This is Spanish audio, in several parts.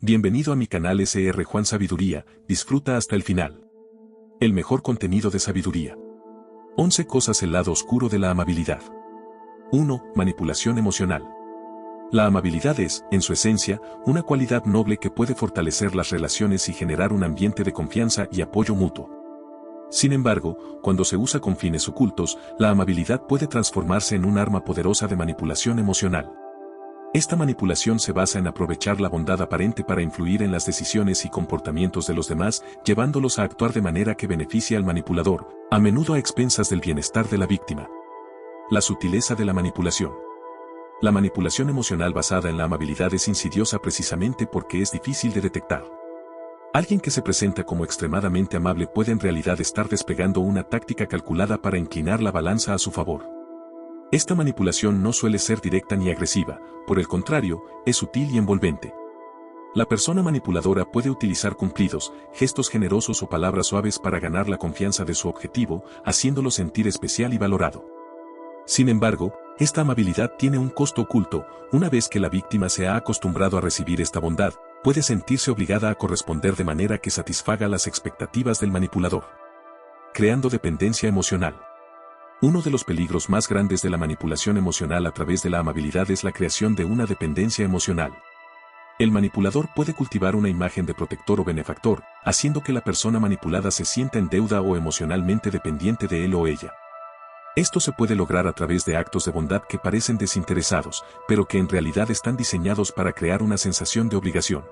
Bienvenido a mi canal SR Juan Sabiduría, disfruta hasta el final. El mejor contenido de sabiduría. 11 cosas el lado oscuro de la amabilidad. 1. Manipulación emocional. La amabilidad es, en su esencia, una cualidad noble que puede fortalecer las relaciones y generar un ambiente de confianza y apoyo mutuo. Sin embargo, cuando se usa con fines ocultos, la amabilidad puede transformarse en un arma poderosa de manipulación emocional. Esta manipulación se basa en aprovechar la bondad aparente para influir en las decisiones y comportamientos de los demás, llevándolos a actuar de manera que beneficie al manipulador, a menudo a expensas del bienestar de la víctima. La sutileza de la manipulación. La manipulación emocional basada en la amabilidad es insidiosa precisamente porque es difícil de detectar. Alguien que se presenta como extremadamente amable puede en realidad estar desplegando una táctica calculada para inclinar la balanza a su favor. Esta manipulación no suele ser directa ni agresiva, por el contrario, es sutil y envolvente. La persona manipuladora puede utilizar cumplidos, gestos generosos o palabras suaves para ganar la confianza de su objetivo, haciéndolo sentir especial y valorado. Sin embargo, esta amabilidad tiene un costo oculto. Una vez que la víctima se ha acostumbrado a recibir esta bondad, puede sentirse obligada a corresponder de manera que satisfaga las expectativas del manipulador, creando dependencia emocional. Uno de los peligros más grandes de la manipulación emocional a través de la amabilidad es la creación de una dependencia emocional. El manipulador puede cultivar una imagen de protector o benefactor, haciendo que la persona manipulada se sienta en deuda o emocionalmente dependiente de él o ella. Esto se puede lograr a través de actos de bondad que parecen desinteresados, pero que en realidad están diseñados para crear una sensación de obligación.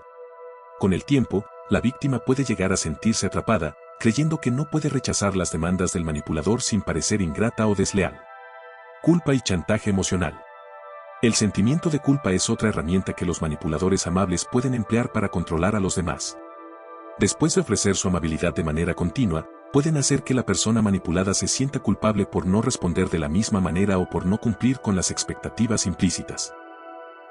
Con el tiempo, la víctima puede llegar a sentirse atrapada, creyendo que no puede rechazar las demandas del manipulador sin parecer ingrata o desleal. Culpa y chantaje emocional. El sentimiento de culpa es otra herramienta que los manipuladores amables pueden emplear para controlar a los demás. Después de ofrecer su amabilidad de manera continua, pueden hacer que la persona manipulada se sienta culpable por no responder de la misma manera o por no cumplir con las expectativas implícitas.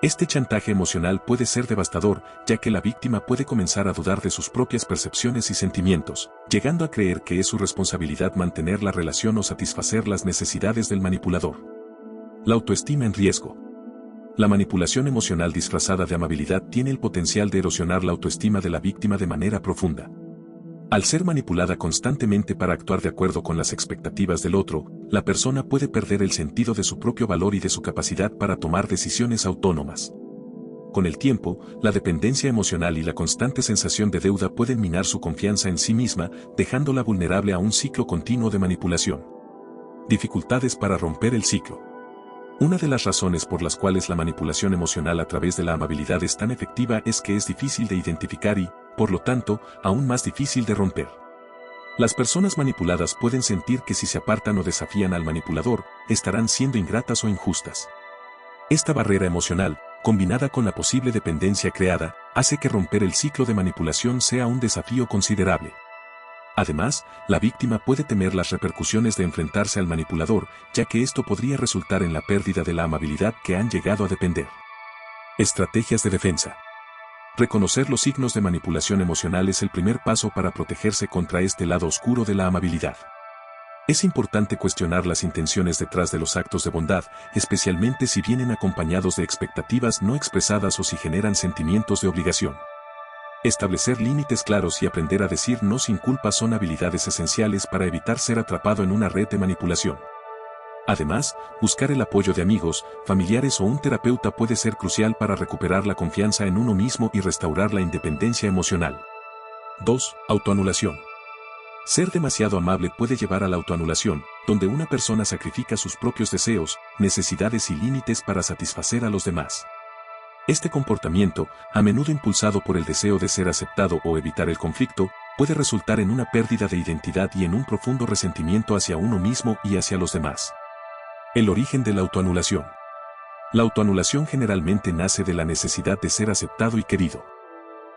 Este chantaje emocional puede ser devastador, ya que la víctima puede comenzar a dudar de sus propias percepciones y sentimientos, llegando a creer que es su responsabilidad mantener la relación o satisfacer las necesidades del manipulador. La autoestima en riesgo. La manipulación emocional disfrazada de amabilidad tiene el potencial de erosionar la autoestima de la víctima de manera profunda. Al ser manipulada constantemente para actuar de acuerdo con las expectativas del otro, la persona puede perder el sentido de su propio valor y de su capacidad para tomar decisiones autónomas. Con el tiempo, la dependencia emocional y la constante sensación de deuda pueden minar su confianza en sí misma, dejándola vulnerable a un ciclo continuo de manipulación. Dificultades para romper el ciclo. Una de las razones por las cuales la manipulación emocional a través de la amabilidad es tan efectiva es que es difícil de identificar y, por lo tanto, aún más difícil de romper. Las personas manipuladas pueden sentir que si se apartan o desafían al manipulador, estarán siendo ingratas o injustas. Esta barrera emocional, combinada con la posible dependencia creada, hace que romper el ciclo de manipulación sea un desafío considerable. Además, la víctima puede temer las repercusiones de enfrentarse al manipulador, ya que esto podría resultar en la pérdida de la amabilidad que han llegado a depender. Estrategias de defensa. Reconocer los signos de manipulación emocional es el primer paso para protegerse contra este lado oscuro de la amabilidad. Es importante cuestionar las intenciones detrás de los actos de bondad, especialmente si vienen acompañados de expectativas no expresadas o si generan sentimientos de obligación. Establecer límites claros y aprender a decir no sin culpa son habilidades esenciales para evitar ser atrapado en una red de manipulación. Además, buscar el apoyo de amigos, familiares o un terapeuta puede ser crucial para recuperar la confianza en uno mismo y restaurar la independencia emocional. 2. Autoanulación. Ser demasiado amable puede llevar a la autoanulación, donde una persona sacrifica sus propios deseos, necesidades y límites para satisfacer a los demás. Este comportamiento, a menudo impulsado por el deseo de ser aceptado o evitar el conflicto, puede resultar en una pérdida de identidad y en un profundo resentimiento hacia uno mismo y hacia los demás. El origen de la autoanulación. La autoanulación generalmente nace de la necesidad de ser aceptado y querido.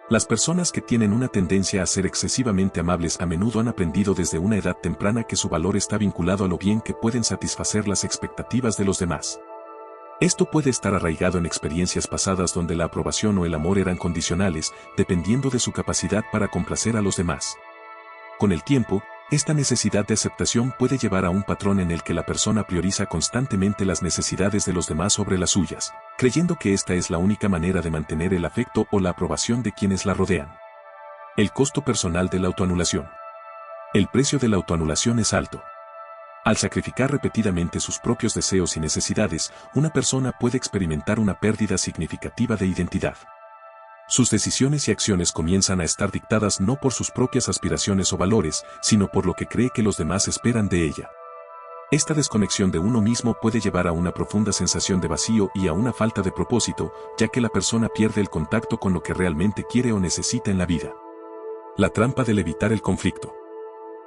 Las personas que tienen una tendencia a ser excesivamente amables a menudo han aprendido desde una edad temprana que su valor está vinculado a lo bien que pueden satisfacer las expectativas de los demás. Esto puede estar arraigado en experiencias pasadas donde la aprobación o el amor eran condicionales, dependiendo de su capacidad para complacer a los demás. Con el tiempo, Esta necesidad de aceptación puede llevar a un patrón en el que la persona prioriza constantemente las necesidades de los demás sobre las suyas, creyendo que esta es la única manera de mantener el afecto o la aprobación de quienes la rodean. El costo personal de la autoanulación. El precio de la autoanulación es alto. Al sacrificar repetidamente sus propios deseos y necesidades, una persona puede experimentar una pérdida significativa de identidad. Sus decisiones y acciones comienzan a estar dictadas no por sus propias aspiraciones o valores, sino por lo que cree que los demás esperan de ella. Esta desconexión de uno mismo puede llevar a una profunda sensación de vacío y a una falta de propósito, ya que la persona pierde el contacto con lo que realmente quiere o necesita en la vida. La trampa del evitar el conflicto.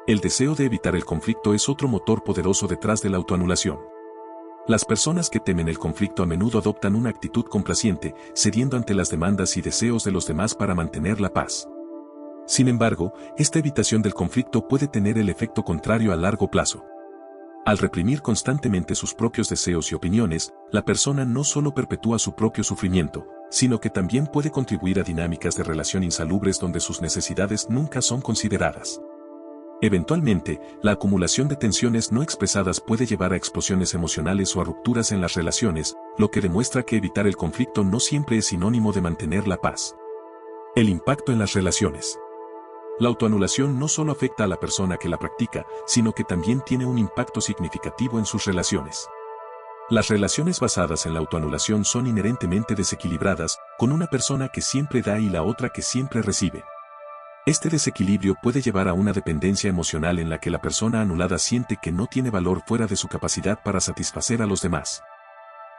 El deseo de evitar el conflicto es otro motor poderoso detrás de la autoanulación. Las personas que temen el conflicto a menudo adoptan una actitud complaciente, cediendo ante las demandas y deseos de los demás para mantener la paz. Sin embargo, esta evitación del conflicto puede tener el efecto contrario a largo plazo. Al reprimir constantemente sus propios deseos y opiniones, la persona no solo perpetúa su propio sufrimiento, sino que también puede contribuir a dinámicas de relación insalubres donde sus necesidades nunca son consideradas. Eventualmente, la acumulación de tensiones no expresadas puede llevar a explosiones emocionales o a rupturas en las relaciones, lo que demuestra que evitar el conflicto no siempre es sinónimo de mantener la paz. El impacto en las relaciones. La autoanulación no solo afecta a la persona que la practica, sino que también tiene un impacto significativo en sus relaciones. Las relaciones basadas en la autoanulación son inherentemente desequilibradas, con una persona que siempre da y la otra que siempre recibe. Este desequilibrio puede llevar a una dependencia emocional en la que la persona anulada siente que no tiene valor fuera de su capacidad para satisfacer a los demás.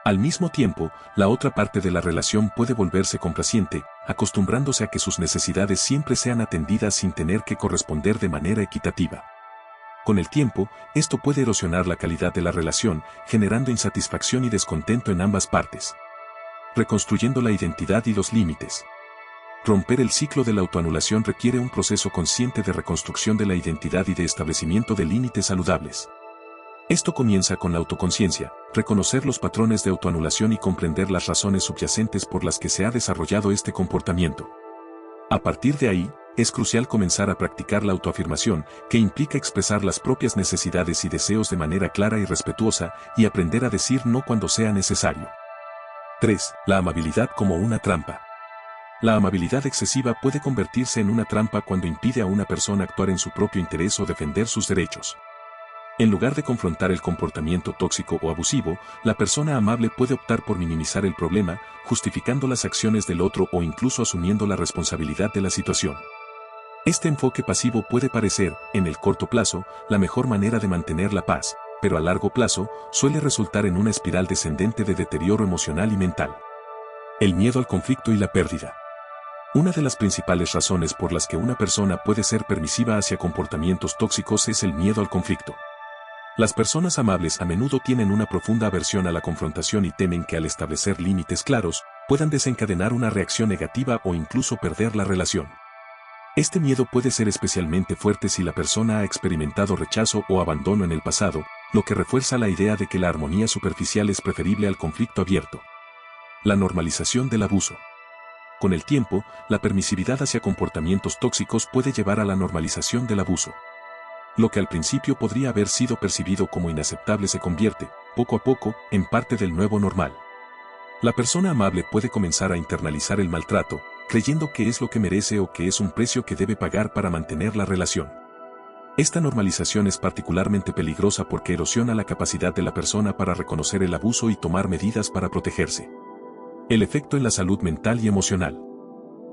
Al mismo tiempo, la otra parte de la relación puede volverse complaciente, acostumbrándose a que sus necesidades siempre sean atendidas sin tener que corresponder de manera equitativa. Con el tiempo, esto puede erosionar la calidad de la relación, generando insatisfacción y descontento en ambas partes. Reconstruyendo la identidad y los límites. Romper el ciclo de la autoanulación requiere un proceso consciente de reconstrucción de la identidad y de establecimiento de límites saludables. Esto comienza con la autoconciencia, reconocer los patrones de autoanulación y comprender las razones subyacentes por las que se ha desarrollado este comportamiento. A partir de ahí, es crucial comenzar a practicar la autoafirmación, que implica expresar las propias necesidades y deseos de manera clara y respetuosa, y aprender a decir no cuando sea necesario. 3. La amabilidad como una trampa. La amabilidad excesiva puede convertirse en una trampa cuando impide a una persona actuar en su propio interés o defender sus derechos. En lugar de confrontar el comportamiento tóxico o abusivo, la persona amable puede optar por minimizar el problema, justificando las acciones del otro o incluso asumiendo la responsabilidad de la situación. Este enfoque pasivo puede parecer, en el corto plazo, la mejor manera de mantener la paz, pero a largo plazo, suele resultar en una espiral descendente de deterioro emocional y mental. El miedo al conflicto y la pérdida. Una de las principales razones por las que una persona puede ser permisiva hacia comportamientos tóxicos es el miedo al conflicto. Las personas amables a menudo tienen una profunda aversión a la confrontación y temen que al establecer límites claros, puedan desencadenar una reacción negativa o incluso perder la relación. Este miedo puede ser especialmente fuerte si la persona ha experimentado rechazo o abandono en el pasado, lo que refuerza la idea de que la armonía superficial es preferible al conflicto abierto. La normalización del abuso. Con el tiempo, la permisividad hacia comportamientos tóxicos puede llevar a la normalización del abuso. Lo que al principio podría haber sido percibido como inaceptable se convierte, poco a poco, en parte del nuevo normal. La persona amable puede comenzar a internalizar el maltrato, creyendo que es lo que merece o que es un precio que debe pagar para mantener la relación. Esta normalización es particularmente peligrosa porque erosiona la capacidad de la persona para reconocer el abuso y tomar medidas para protegerse. El efecto en la salud mental y emocional.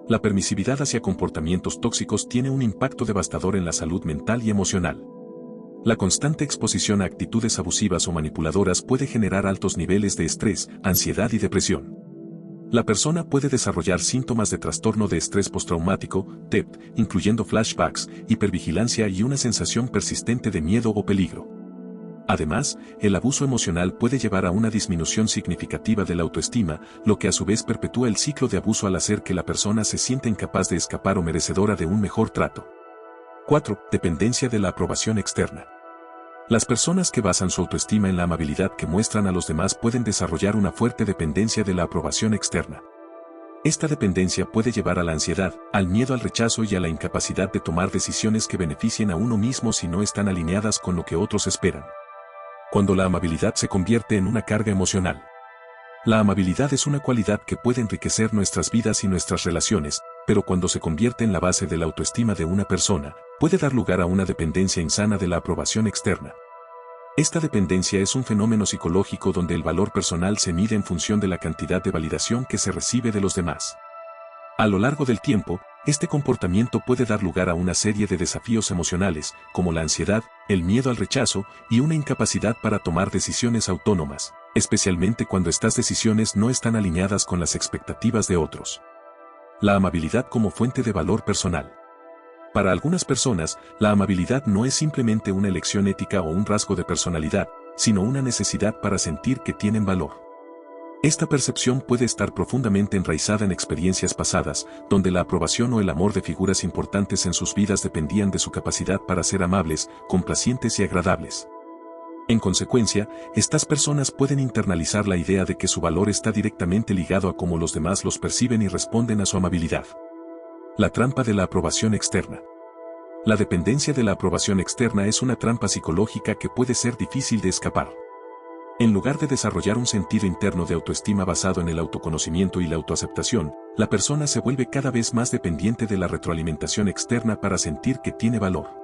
La permisividad hacia comportamientos tóxicos tiene un impacto devastador en la salud mental y emocional. La constante exposición a actitudes abusivas o manipuladoras puede generar altos niveles de estrés, ansiedad y depresión. La persona puede desarrollar síntomas de trastorno de estrés postraumático, TEP, incluyendo flashbacks, hipervigilancia y una sensación persistente de miedo o peligro. Además, el abuso emocional puede llevar a una disminución significativa de la autoestima, lo que a su vez perpetúa el ciclo de abuso al hacer que la persona se sienta incapaz de escapar o merecedora de un mejor trato. 4. Dependencia de la aprobación externa. Las personas que basan su autoestima en la amabilidad que muestran a los demás pueden desarrollar una fuerte dependencia de la aprobación externa. Esta dependencia puede llevar a la ansiedad, al miedo al rechazo y a la incapacidad de tomar decisiones que beneficien a uno mismo si no están alineadas con lo que otros esperan. Cuando la amabilidad se convierte en una carga emocional. La amabilidad es una cualidad que puede enriquecer nuestras vidas y nuestras relaciones, pero cuando se convierte en la base de la autoestima de una persona, puede dar lugar a una dependencia insana de la aprobación externa. Esta dependencia es un fenómeno psicológico donde el valor personal se mide en función de la cantidad de validación que se recibe de los demás. A lo largo del tiempo, este comportamiento puede dar lugar a una serie de desafíos emocionales, como la ansiedad, el miedo al rechazo y una incapacidad para tomar decisiones autónomas, especialmente cuando estas decisiones no están alineadas con las expectativas de otros. La amabilidad como fuente de valor personal. Para algunas personas, la amabilidad no es simplemente una elección ética o un rasgo de personalidad, sino una necesidad para sentir que tienen valor. Esta percepción puede estar profundamente enraizada en experiencias pasadas, donde la aprobación o el amor de figuras importantes en sus vidas dependían de su capacidad para ser amables, complacientes y agradables. En consecuencia, estas personas pueden internalizar la idea de que su valor está directamente ligado a cómo los demás los perciben y responden a su amabilidad. La trampa de la aprobación externa. La dependencia de la aprobación externa es una trampa psicológica que puede ser difícil de escapar. En lugar de desarrollar un sentido interno de autoestima basado en el autoconocimiento y la autoaceptación, la persona se vuelve cada vez más dependiente de la retroalimentación externa para sentir que tiene valor.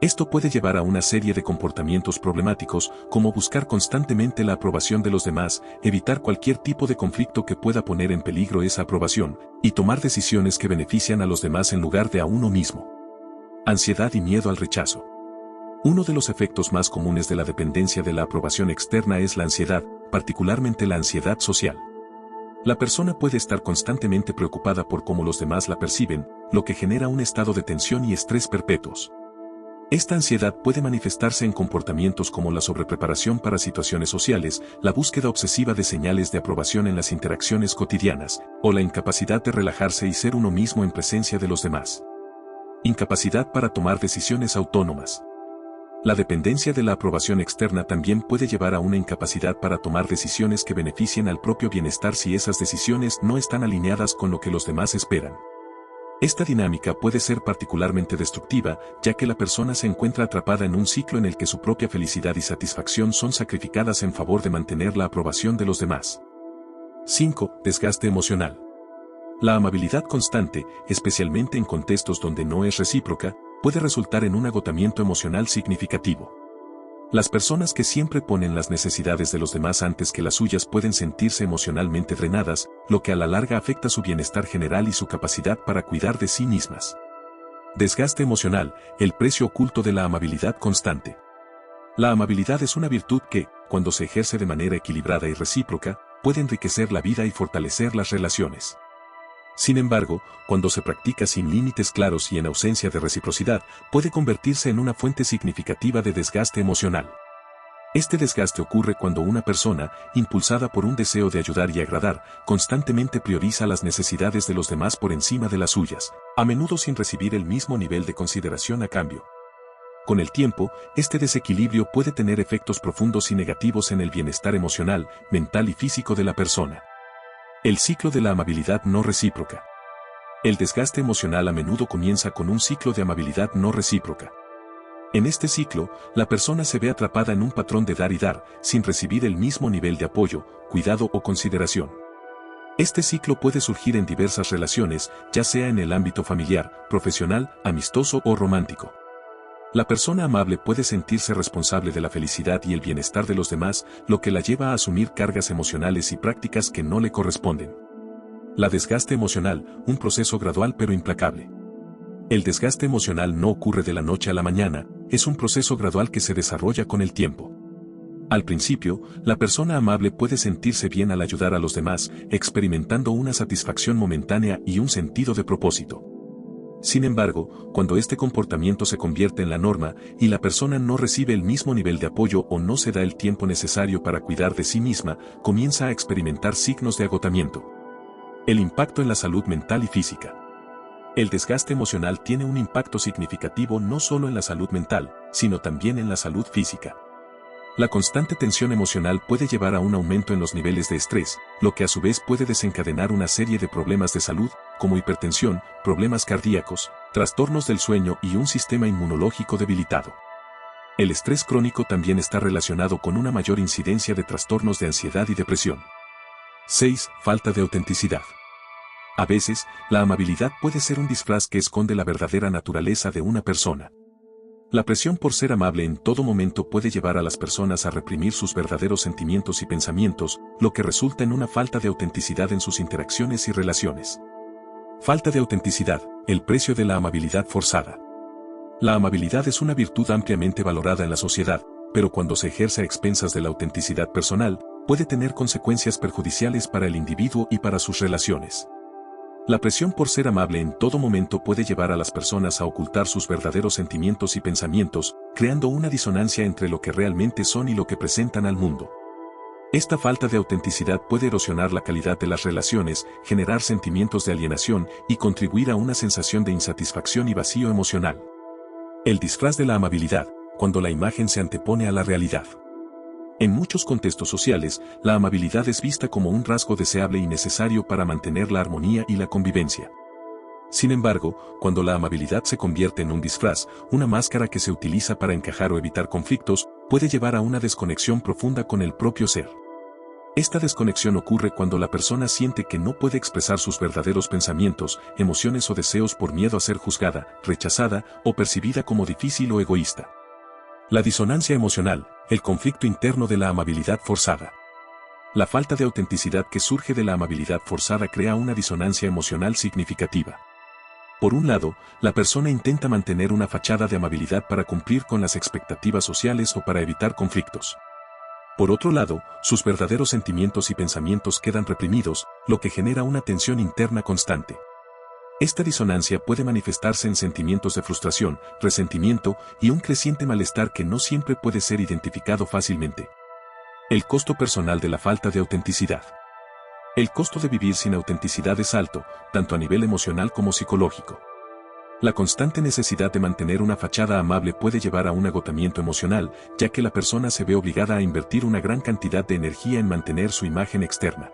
Esto puede llevar a una serie de comportamientos problemáticos, como buscar constantemente la aprobación de los demás, evitar cualquier tipo de conflicto que pueda poner en peligro esa aprobación, y tomar decisiones que benefician a los demás en lugar de a uno mismo. Ansiedad y miedo al rechazo. Uno de los efectos más comunes de la dependencia de la aprobación externa es la ansiedad, particularmente la ansiedad social. La persona puede estar constantemente preocupada por cómo los demás la perciben, lo que genera un estado de tensión y estrés perpetuos. Esta ansiedad puede manifestarse en comportamientos como la sobrepreparación para situaciones sociales, la búsqueda obsesiva de señales de aprobación en las interacciones cotidianas, o la incapacidad de relajarse y ser uno mismo en presencia de los demás. Incapacidad para tomar decisiones autónomas. La dependencia de la aprobación externa también puede llevar a una incapacidad para tomar decisiones que beneficien al propio bienestar si esas decisiones no están alineadas con lo que los demás esperan. Esta dinámica puede ser particularmente destructiva, ya que la persona se encuentra atrapada en un ciclo en el que su propia felicidad y satisfacción son sacrificadas en favor de mantener la aprobación de los demás. 5. Desgaste emocional. La amabilidad constante, especialmente en contextos donde no es recíproca, puede resultar en un agotamiento emocional significativo. Las personas que siempre ponen las necesidades de los demás antes que las suyas pueden sentirse emocionalmente drenadas, lo que a la larga afecta su bienestar general y su capacidad para cuidar de sí mismas. Desgaste emocional, el precio oculto de la amabilidad constante. La amabilidad es una virtud que, cuando se ejerce de manera equilibrada y recíproca, puede enriquecer la vida y fortalecer las relaciones. Sin embargo, cuando se practica sin límites claros y en ausencia de reciprocidad, puede convertirse en una fuente significativa de desgaste emocional. Este desgaste ocurre cuando una persona, impulsada por un deseo de ayudar y agradar, constantemente prioriza las necesidades de los demás por encima de las suyas, a menudo sin recibir el mismo nivel de consideración a cambio. Con el tiempo, este desequilibrio puede tener efectos profundos y negativos en el bienestar emocional, mental y físico de la persona. El ciclo de la amabilidad no recíproca. El desgaste emocional a menudo comienza con un ciclo de amabilidad no recíproca. En este ciclo, la persona se ve atrapada en un patrón de dar y dar, sin recibir el mismo nivel de apoyo, cuidado o consideración. Este ciclo puede surgir en diversas relaciones, ya sea en el ámbito familiar, profesional, amistoso o romántico. La persona amable puede sentirse responsable de la felicidad y el bienestar de los demás, lo que la lleva a asumir cargas emocionales y prácticas que no le corresponden. La desgaste emocional, un proceso gradual pero implacable. El desgaste emocional no ocurre de la noche a la mañana, es un proceso gradual que se desarrolla con el tiempo. Al principio, la persona amable puede sentirse bien al ayudar a los demás, experimentando una satisfacción momentánea y un sentido de propósito. Sin embargo, cuando este comportamiento se convierte en la norma y la persona no recibe el mismo nivel de apoyo o no se da el tiempo necesario para cuidar de sí misma, comienza a experimentar signos de agotamiento. El impacto en la salud mental y física. El desgaste emocional tiene un impacto significativo no solo en la salud mental, sino también en la salud física. La constante tensión emocional puede llevar a un aumento en los niveles de estrés, lo que a su vez puede desencadenar una serie de problemas de salud, como hipertensión, problemas cardíacos, trastornos del sueño y un sistema inmunológico debilitado. El estrés crónico también está relacionado con una mayor incidencia de trastornos de ansiedad y depresión. 6. Falta de autenticidad. A veces, la amabilidad puede ser un disfraz que esconde la verdadera naturaleza de una persona. La presión por ser amable en todo momento puede llevar a las personas a reprimir sus verdaderos sentimientos y pensamientos, lo que resulta en una falta de autenticidad en sus interacciones y relaciones. Falta de autenticidad, el precio de la amabilidad forzada. La amabilidad es una virtud ampliamente valorada en la sociedad, pero cuando se ejerce a expensas de la autenticidad personal, puede tener consecuencias perjudiciales para el individuo y para sus relaciones. La presión por ser amable en todo momento puede llevar a las personas a ocultar sus verdaderos sentimientos y pensamientos, creando una disonancia entre lo que realmente son y lo que presentan al mundo. Esta falta de autenticidad puede erosionar la calidad de las relaciones, generar sentimientos de alienación y contribuir a una sensación de insatisfacción y vacío emocional. El disfraz de la amabilidad, cuando la imagen se antepone a la realidad. En muchos contextos sociales, la amabilidad es vista como un rasgo deseable y necesario para mantener la armonía y la convivencia. Sin embargo, cuando la amabilidad se convierte en un disfraz, una máscara que se utiliza para encajar o evitar conflictos, puede llevar a una desconexión profunda con el propio ser. Esta desconexión ocurre cuando la persona siente que no puede expresar sus verdaderos pensamientos, emociones o deseos por miedo a ser juzgada, rechazada o percibida como difícil o egoísta. La disonancia emocional, el conflicto interno de la amabilidad forzada. La falta de autenticidad que surge de la amabilidad forzada crea una disonancia emocional significativa. Por un lado, la persona intenta mantener una fachada de amabilidad para cumplir con las expectativas sociales o para evitar conflictos. Por otro lado, sus verdaderos sentimientos y pensamientos quedan reprimidos, lo que genera una tensión interna constante. Esta disonancia puede manifestarse en sentimientos de frustración, resentimiento y un creciente malestar que no siempre puede ser identificado fácilmente. El costo personal de la falta de autenticidad. El costo de vivir sin autenticidad es alto, tanto a nivel emocional como psicológico. La constante necesidad de mantener una fachada amable puede llevar a un agotamiento emocional, ya que la persona se ve obligada a invertir una gran cantidad de energía en mantener su imagen externa.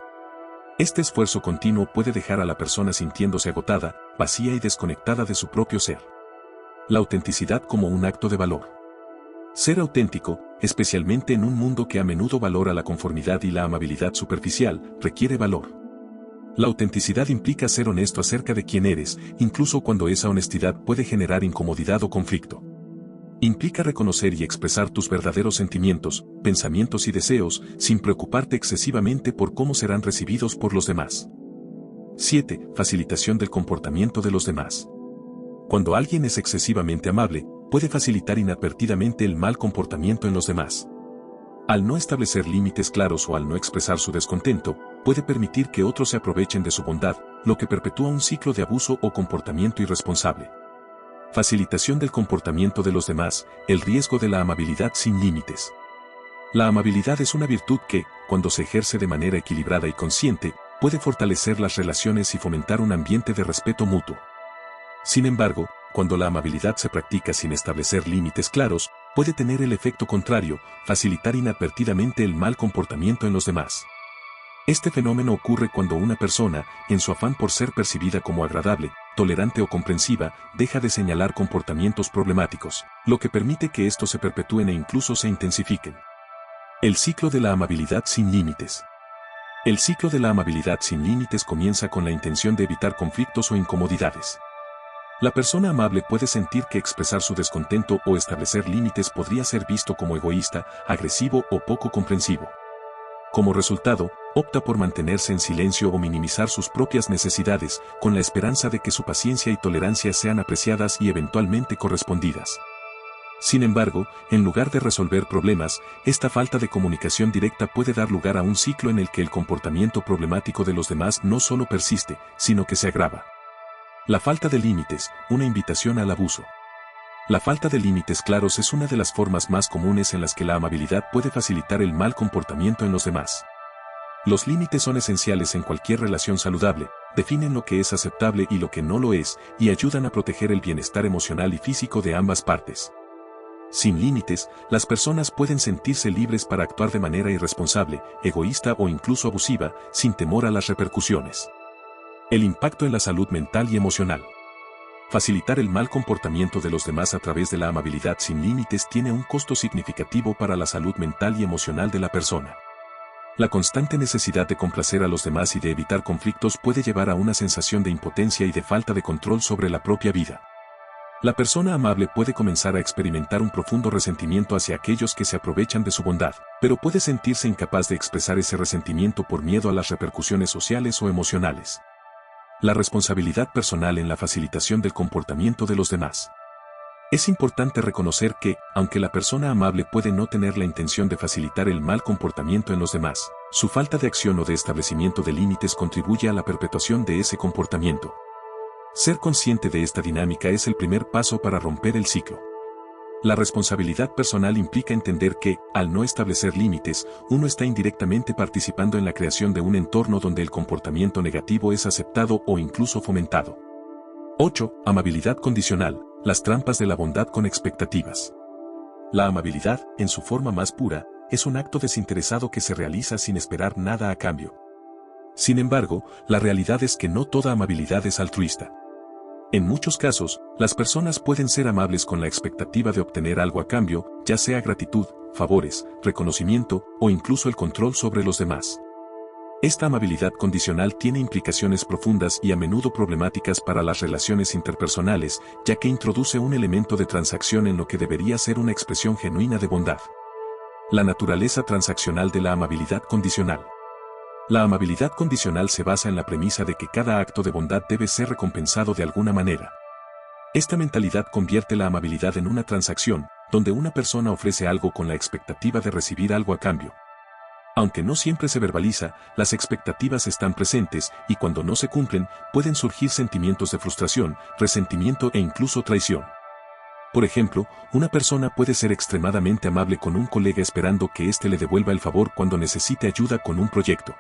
Este esfuerzo continuo puede dejar a la persona sintiéndose agotada, vacía y desconectada de su propio ser. La autenticidad como un acto de valor. Ser auténtico, especialmente en un mundo que a menudo valora la conformidad y la amabilidad superficial, requiere valor. La autenticidad implica ser honesto acerca de quién eres, incluso cuando esa honestidad puede generar incomodidad o conflicto. Implica reconocer y expresar tus verdaderos sentimientos, pensamientos y deseos, sin preocuparte excesivamente por cómo serán recibidos por los demás. 7. Facilitación del comportamiento de los demás. Cuando alguien es excesivamente amable, puede facilitar inadvertidamente el mal comportamiento en los demás. Al no establecer límites claros o al no expresar su descontento, puede permitir que otros se aprovechen de su bondad, lo que perpetúa un ciclo de abuso o comportamiento irresponsable. Facilitación del comportamiento de los demás, el riesgo de la amabilidad sin límites. La amabilidad es una virtud que, cuando se ejerce de manera equilibrada y consciente, puede fortalecer las relaciones y fomentar un ambiente de respeto mutuo. Sin embargo, cuando la amabilidad se practica sin establecer límites claros, puede tener el efecto contrario, facilitar inadvertidamente el mal comportamiento en los demás. Este fenómeno ocurre cuando una persona, en su afán por ser percibida como agradable, tolerante o comprensiva, deja de señalar comportamientos problemáticos, lo que permite que estos se perpetúen e incluso se intensifiquen. El ciclo de la amabilidad sin límites. El ciclo de la amabilidad sin límites comienza con la intención de evitar conflictos o incomodidades. La persona amable puede sentir que expresar su descontento o establecer límites podría ser visto como egoísta, agresivo o poco comprensivo. Como resultado, opta por mantenerse en silencio o minimizar sus propias necesidades, con la esperanza de que su paciencia y tolerancia sean apreciadas y eventualmente correspondidas. Sin embargo, en lugar de resolver problemas, esta falta de comunicación directa puede dar lugar a un ciclo en el que el comportamiento problemático de los demás no solo persiste, sino que se agrava. La falta de límites, una invitación al abuso. La falta de límites claros es una de las formas más comunes en las que la amabilidad puede facilitar el mal comportamiento en los demás. Los límites son esenciales en cualquier relación saludable, definen lo que es aceptable y lo que no lo es, y ayudan a proteger el bienestar emocional y físico de ambas partes. Sin límites, las personas pueden sentirse libres para actuar de manera irresponsable, egoísta o incluso abusiva, sin temor a las repercusiones. El impacto en la salud mental y emocional. Facilitar el mal comportamiento de los demás a través de la amabilidad sin límites tiene un costo significativo para la salud mental y emocional de la persona. La constante necesidad de complacer a los demás y de evitar conflictos puede llevar a una sensación de impotencia y de falta de control sobre la propia vida. La persona amable puede comenzar a experimentar un profundo resentimiento hacia aquellos que se aprovechan de su bondad, pero puede sentirse incapaz de expresar ese resentimiento por miedo a las repercusiones sociales o emocionales. La responsabilidad personal en la facilitación del comportamiento de los demás. Es importante reconocer que, aunque la persona amable puede no tener la intención de facilitar el mal comportamiento en los demás, su falta de acción o de establecimiento de límites contribuye a la perpetuación de ese comportamiento. Ser consciente de esta dinámica es el primer paso para romper el ciclo. La responsabilidad personal implica entender que, al no establecer límites, uno está indirectamente participando en la creación de un entorno donde el comportamiento negativo es aceptado o incluso fomentado. 8. Amabilidad condicional, las trampas de la bondad con expectativas. La amabilidad, en su forma más pura, es un acto desinteresado que se realiza sin esperar nada a cambio. Sin embargo, la realidad es que no toda amabilidad es altruista. En muchos casos, las personas pueden ser amables con la expectativa de obtener algo a cambio, ya sea gratitud, favores, reconocimiento o incluso el control sobre los demás. Esta amabilidad condicional tiene implicaciones profundas y a menudo problemáticas para las relaciones interpersonales, ya que introduce un elemento de transacción en lo que debería ser una expresión genuina de bondad. La naturaleza transaccional de la amabilidad condicional. La amabilidad condicional se basa en la premisa de que cada acto de bondad debe ser recompensado de alguna manera. Esta mentalidad convierte la amabilidad en una transacción, donde una persona ofrece algo con la expectativa de recibir algo a cambio. Aunque no siempre se verbaliza, las expectativas están presentes y cuando no se cumplen, pueden surgir sentimientos de frustración, resentimiento e incluso traición. Por ejemplo, una persona puede ser extremadamente amable con un colega esperando que éste le devuelva el favor cuando necesite ayuda con un proyecto.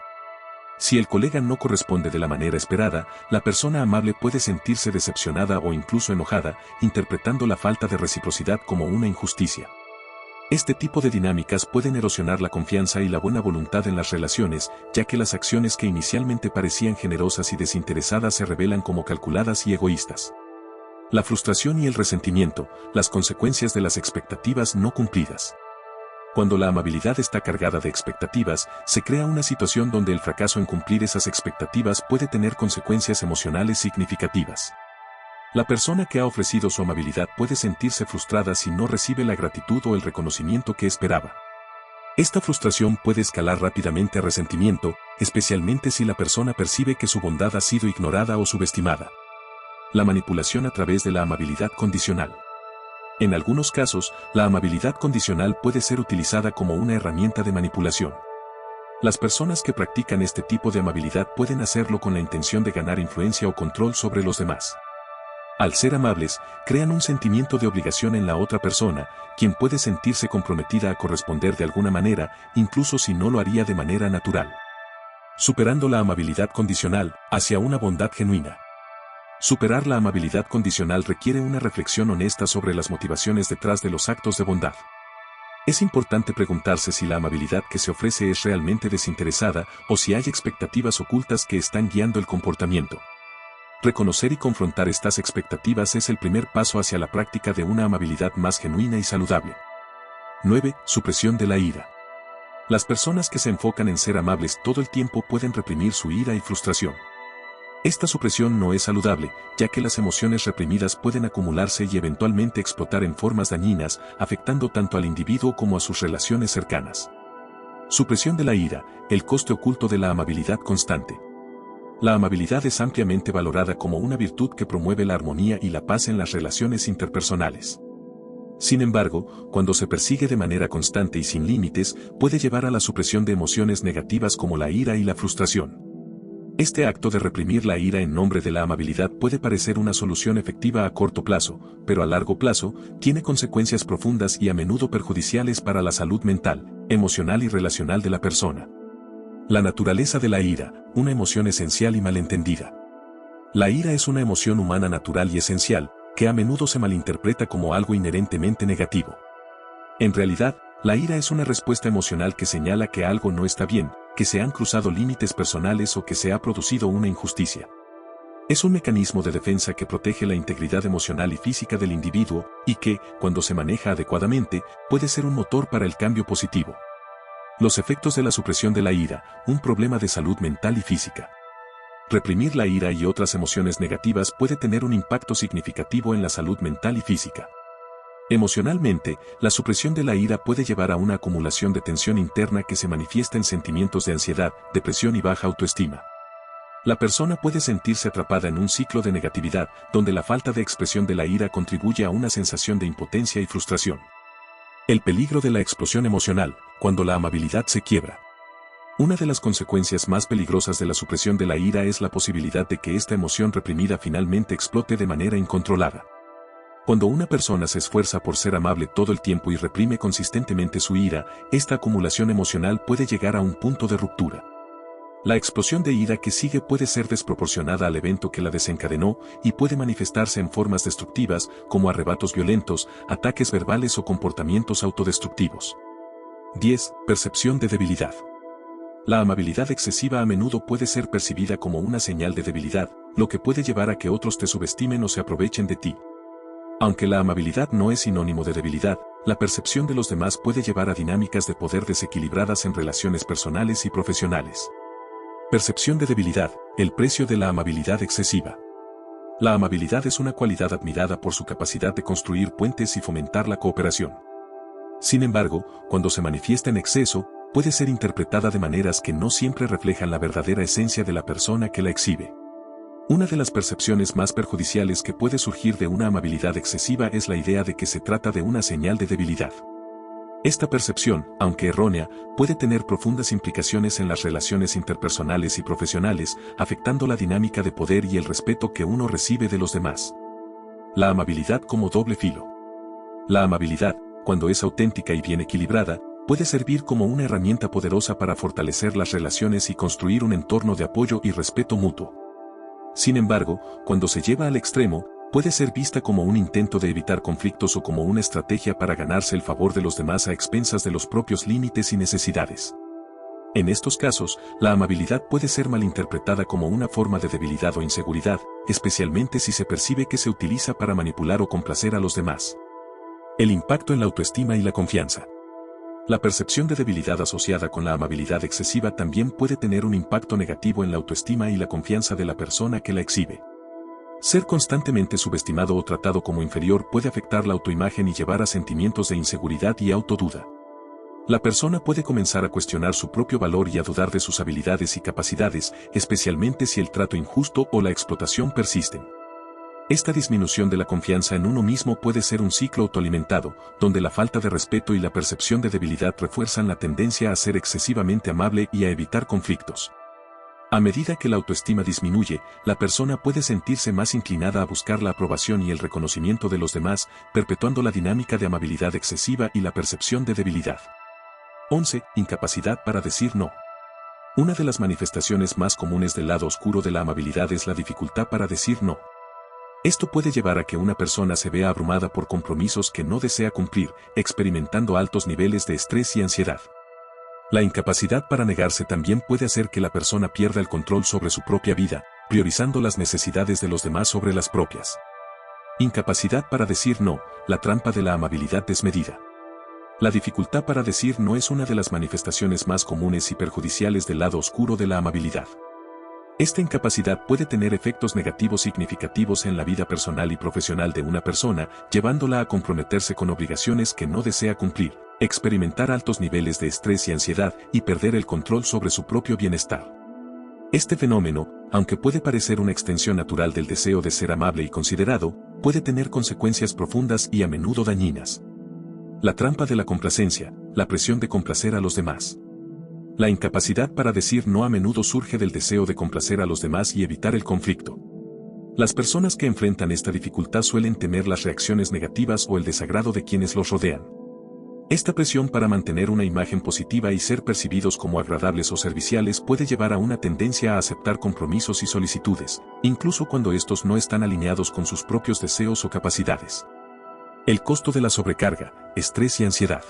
Si el colega no corresponde de la manera esperada, la persona amable puede sentirse decepcionada o incluso enojada, interpretando la falta de reciprocidad como una injusticia. Este tipo de dinámicas pueden erosionar la confianza y la buena voluntad en las relaciones, ya que las acciones que inicialmente parecían generosas y desinteresadas se revelan como calculadas y egoístas. La frustración y el resentimiento, las consecuencias de las expectativas no cumplidas. Cuando la amabilidad está cargada de expectativas, se crea una situación donde el fracaso en cumplir esas expectativas puede tener consecuencias emocionales significativas. La persona que ha ofrecido su amabilidad puede sentirse frustrada si no recibe la gratitud o el reconocimiento que esperaba. Esta frustración puede escalar rápidamente a resentimiento, especialmente si la persona percibe que su bondad ha sido ignorada o subestimada. La manipulación a través de la amabilidad condicional. En algunos casos, la amabilidad condicional puede ser utilizada como una herramienta de manipulación. Las personas que practican este tipo de amabilidad pueden hacerlo con la intención de ganar influencia o control sobre los demás. Al ser amables, crean un sentimiento de obligación en la otra persona, quien puede sentirse comprometida a corresponder de alguna manera, incluso si no lo haría de manera natural. Superando la amabilidad condicional, hacia una bondad genuina. Superar la amabilidad condicional requiere una reflexión honesta sobre las motivaciones detrás de los actos de bondad. Es importante preguntarse si la amabilidad que se ofrece es realmente desinteresada o si hay expectativas ocultas que están guiando el comportamiento. Reconocer y confrontar estas expectativas es el primer paso hacia la práctica de una amabilidad más genuina y saludable. 9. Supresión de la ira. Las personas que se enfocan en ser amables todo el tiempo pueden reprimir su ira y frustración. Esta supresión no es saludable, ya que las emociones reprimidas pueden acumularse y eventualmente explotar en formas dañinas, afectando tanto al individuo como a sus relaciones cercanas. Supresión de la ira, el coste oculto de la amabilidad constante. La amabilidad es ampliamente valorada como una virtud que promueve la armonía y la paz en las relaciones interpersonales. Sin embargo, cuando se persigue de manera constante y sin límites, puede llevar a la supresión de emociones negativas como la ira y la frustración. Este acto de reprimir la ira en nombre de la amabilidad puede parecer una solución efectiva a corto plazo, pero a largo plazo, tiene consecuencias profundas y a menudo perjudiciales para la salud mental, emocional y relacional de la persona. La naturaleza de la ira, una emoción esencial y malentendida. La ira es una emoción humana natural y esencial, que a menudo se malinterpreta como algo inherentemente negativo. En realidad, la ira es una respuesta emocional que señala que algo no está bien, que se han cruzado límites personales o que se ha producido una injusticia. Es un mecanismo de defensa que protege la integridad emocional y física del individuo, y que, cuando se maneja adecuadamente, puede ser un motor para el cambio positivo. Los efectos de la supresión de la ira, un problema de salud mental y física. Reprimir la ira y otras emociones negativas puede tener un impacto significativo en la salud mental y física. Emocionalmente, la supresión de la ira puede llevar a una acumulación de tensión interna que se manifiesta en sentimientos de ansiedad, depresión y baja autoestima. La persona puede sentirse atrapada en un ciclo de negatividad, donde la falta de expresión de la ira contribuye a una sensación de impotencia y frustración. El peligro de la explosión emocional, cuando la amabilidad se quiebra. Una de las consecuencias más peligrosas de la supresión de la ira es la posibilidad de que esta emoción reprimida finalmente explote de manera incontrolada. Cuando una persona se esfuerza por ser amable todo el tiempo y reprime consistentemente su ira, esta acumulación emocional puede llegar a un punto de ruptura. La explosión de ira que sigue puede ser desproporcionada al evento que la desencadenó y puede manifestarse en formas destructivas como arrebatos violentos, ataques verbales o comportamientos autodestructivos. 10. Percepción de debilidad. La amabilidad excesiva a menudo puede ser percibida como una señal de debilidad, lo que puede llevar a que otros te subestimen o se aprovechen de ti. Aunque la amabilidad no es sinónimo de debilidad, la percepción de los demás puede llevar a dinámicas de poder desequilibradas en relaciones personales y profesionales. Percepción de debilidad, el precio de la amabilidad excesiva. La amabilidad es una cualidad admirada por su capacidad de construir puentes y fomentar la cooperación. Sin embargo, cuando se manifiesta en exceso, puede ser interpretada de maneras que no siempre reflejan la verdadera esencia de la persona que la exhibe. Una de las percepciones más perjudiciales que puede surgir de una amabilidad excesiva es la idea de que se trata de una señal de debilidad. Esta percepción, aunque errónea, puede tener profundas implicaciones en las relaciones interpersonales y profesionales, afectando la dinámica de poder y el respeto que uno recibe de los demás. La amabilidad como doble filo. La amabilidad, cuando es auténtica y bien equilibrada, puede servir como una herramienta poderosa para fortalecer las relaciones y construir un entorno de apoyo y respeto mutuo. Sin embargo, cuando se lleva al extremo, puede ser vista como un intento de evitar conflictos o como una estrategia para ganarse el favor de los demás a expensas de los propios límites y necesidades. En estos casos, la amabilidad puede ser malinterpretada como una forma de debilidad o inseguridad, especialmente si se percibe que se utiliza para manipular o complacer a los demás. El impacto en la autoestima y la confianza. La percepción de debilidad asociada con la amabilidad excesiva también puede tener un impacto negativo en la autoestima y la confianza de la persona que la exhibe. Ser constantemente subestimado o tratado como inferior puede afectar la autoimagen y llevar a sentimientos de inseguridad y autoduda. La persona puede comenzar a cuestionar su propio valor y a dudar de sus habilidades y capacidades, especialmente si el trato injusto o la explotación persisten. Esta disminución de la confianza en uno mismo puede ser un ciclo autoalimentado, donde la falta de respeto y la percepción de debilidad refuerzan la tendencia a ser excesivamente amable y a evitar conflictos. A medida que la autoestima disminuye, la persona puede sentirse más inclinada a buscar la aprobación y el reconocimiento de los demás, perpetuando la dinámica de amabilidad excesiva y la percepción de debilidad. 11. Incapacidad para decir no. Una de las manifestaciones más comunes del lado oscuro de la amabilidad es la dificultad para decir no. Esto puede llevar a que una persona se vea abrumada por compromisos que no desea cumplir, experimentando altos niveles de estrés y ansiedad. La incapacidad para negarse también puede hacer que la persona pierda el control sobre su propia vida, priorizando las necesidades de los demás sobre las propias. Incapacidad para decir no, la trampa de la amabilidad desmedida. La dificultad para decir no es una de las manifestaciones más comunes y perjudiciales del lado oscuro de la amabilidad. Esta incapacidad puede tener efectos negativos significativos en la vida personal y profesional de una persona, llevándola a comprometerse con obligaciones que no desea cumplir, experimentar altos niveles de estrés y ansiedad y perder el control sobre su propio bienestar. Este fenómeno, aunque puede parecer una extensión natural del deseo de ser amable y considerado, puede tener consecuencias profundas y a menudo dañinas. La trampa de la complacencia, la presión de complacer a los demás. La incapacidad para decir no a menudo surge del deseo de complacer a los demás y evitar el conflicto. Las personas que enfrentan esta dificultad suelen temer las reacciones negativas o el desagrado de quienes los rodean. Esta presión para mantener una imagen positiva y ser percibidos como agradables o serviciales puede llevar a una tendencia a aceptar compromisos y solicitudes, incluso cuando estos no están alineados con sus propios deseos o capacidades. El costo de la sobrecarga, estrés y ansiedad.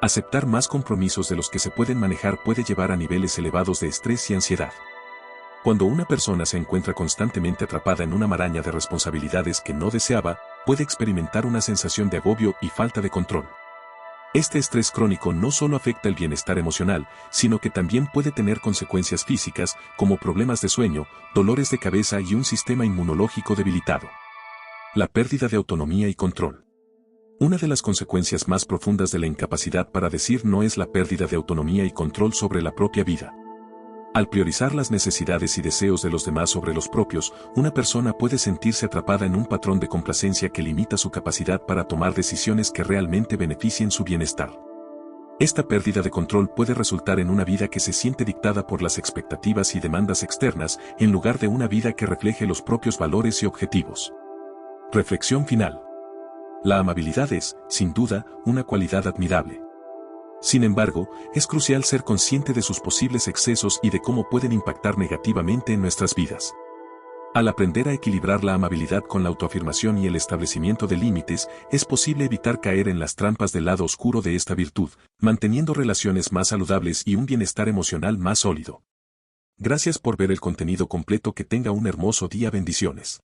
Aceptar más compromisos de los que se pueden manejar puede llevar a niveles elevados de estrés y ansiedad. Cuando una persona se encuentra constantemente atrapada en una maraña de responsabilidades que no deseaba, puede experimentar una sensación de agobio y falta de control. Este estrés crónico no solo afecta el bienestar emocional, sino que también puede tener consecuencias físicas, como problemas de sueño, dolores de cabeza y un sistema inmunológico debilitado. La pérdida de autonomía y control. Una de las consecuencias más profundas de la incapacidad para decir no es la pérdida de autonomía y control sobre la propia vida. Al priorizar las necesidades y deseos de los demás sobre los propios, una persona puede sentirse atrapada en un patrón de complacencia que limita su capacidad para tomar decisiones que realmente beneficien su bienestar. Esta pérdida de control puede resultar en una vida que se siente dictada por las expectativas y demandas externas, en lugar de una vida que refleje los propios valores y objetivos. Reflexión final. La amabilidad es, sin duda, una cualidad admirable. Sin embargo, es crucial ser consciente de sus posibles excesos y de cómo pueden impactar negativamente en nuestras vidas. Al aprender a equilibrar la amabilidad con la autoafirmación y el establecimiento de límites, es posible evitar caer en las trampas del lado oscuro de esta virtud, manteniendo relaciones más saludables y un bienestar emocional más sólido. Gracias por ver el contenido completo. Que tenga un hermoso día. Bendiciones.